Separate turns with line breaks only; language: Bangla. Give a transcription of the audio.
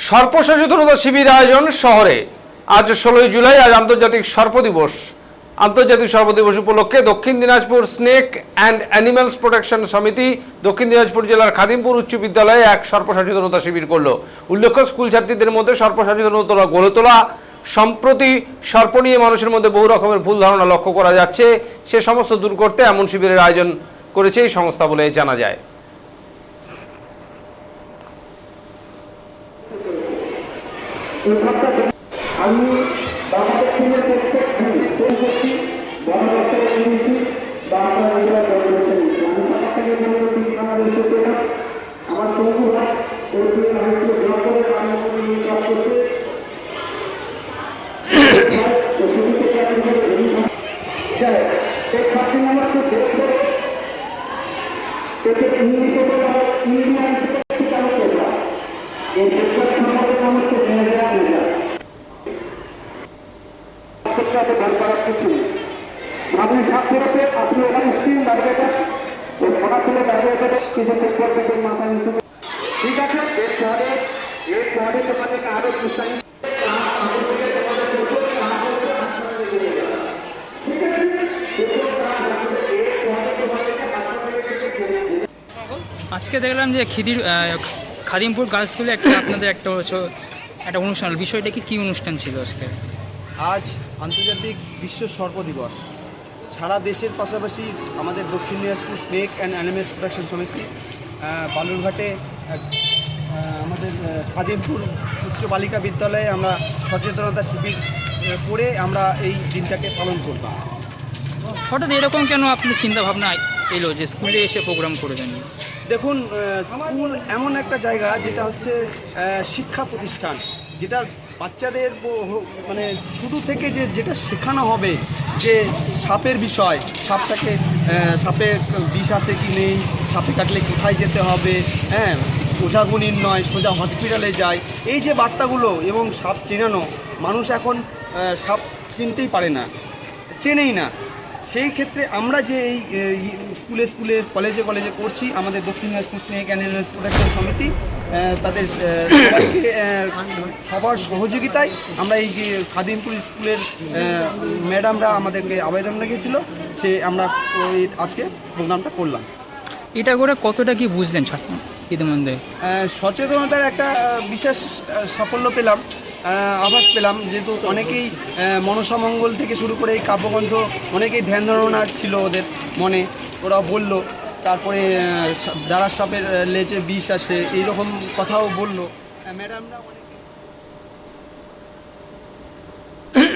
সর্প সচেতনতা শিবির আয়োজন শহরে। আজ 16 জুলাই, আজ আন্তর্জাতিক সর্প দিবস। আন্তর্জাতিক সর্প দিবস উপলক্ষে দক্ষিণ Dinajpur snake and animals protection সমিতি দক্ষিণ দিনাজপুর জেলার খাদিমপুর উচ্চ বিদ্যালয়ে এক সর্প সচেতনতা শিবির করল। উল্লেখ্য, স্কুল ছাত্রীদের মধ্যে সর্প সচেতনতা গড়ে তোলা। সম্প্রতি সর্প নিয়ে মানুষের মধ্যে বহু রকমের ভুল ধারণা লক্ষ্য করা যাচ্ছে, সে সমস্ত দূর করতে এমন শিবিরের আয়োজন করেছে এই সংস্থা বলে জানা যায়।
আমি বাংলাদেশ টিমের প্রত্যেক করছি বড় রাস্তায় নিয়েছি বা আপনারা এগুলো করেছেন। আমি সবার থেকে বলছি বাংলাদেশের পেলাম আমার সঙ্গী হয় ওই হাইস্কুলে ব্লক করে আমি কাজ করছে আমার খুব দেখবো ইংলিশে ইন্ডিয়ান চালু করলাম এই দেশের সম্পর্কে আমার খুব আপনি সাক্ষরতে আপনি ওখানে স্ক্রিন দাঁড়িয়ে দেন ওই ফোনা খুলে দাঁড়িয়ে দেবে কিছু চেক করতে মাথা নিচু। ঠিক আছে, এরপরে তোমাদেরকে আরো উৎসাহিত
আজকে দেখলাম যে খাদিমপুর গার্লস স্কুলে আপনাদের একটা অনুষ্ঠান, বিষয়টা কি অনুষ্ঠান ছিল আজকে?
আজ আন্তর্জাতিক বিশ্ব সর্প দিবস। সারা দেশের পাশাপাশি আমাদের দক্ষিণ Dinajpur snake and animals protection সমিতি বালুরঘাটে আমাদের খাদিমপুর উচ্চ বালিকা বিদ্যালয়ে আমরা সচেতনতা শিবির করে আমরা এই দিনটাকে পালন করব।
হঠাৎ এরকম কেন আপনার চিন্তাভাবনা এলো যে স্কুলে এসে প্রোগ্রাম করবেন?
দেখুন, স্কুল এমন একটা জায়গা যেটা হচ্ছে শিক্ষা প্রতিষ্ঠান, যেটা বাচ্চাদের মানে শুরু থেকে যেটা শেখানো হবে যে সাপের বিষয়, সাপের বিষ আছে কি নেই, সাপে কাটলে কোথায় যেতে হবে, হ্যাঁ, ওঝাগু নির্ণয়, সোজা হসপিটালে যায়, এই যে বার্তাগুলো এবং সাপ চেনানো। মানুষ এখন সাপ চিনতেই পারে না, চেনেই না। সেই ক্ষেত্রে আমরা যে এই স্কুলে কলেজে করছি, আমাদের দক্ষিণ Dinajpur snake and animals protection সমিতি তাদের সবাইকে সবার সহযোগিতায় আমরা এই যে খাদিমপুর স্কুলের ম্যাডামরা আমাদেরকে আবেদন রেখেছিল, আমরা আজকে প্রোগ্রামটা করলাম।
এটা করে কতটা কি বুঝলেন ইতিমধ্যে?
সচেতনতার একটা বিশেষ সাফল্য পেলাম, আভাস পেলাম, যেহেতু অনেকেই মনসা মঙ্গল থেকে শুরু করে এই কাব্যগ্রন্থ অনেকেই ধ্যান ধারণা ছিল ওদের মনে, ওরা বলল। তারপরে দাঁড়ার সাপের লেজে বিষ আছে, এইরকম কথাও বললো ম্যাডামরা।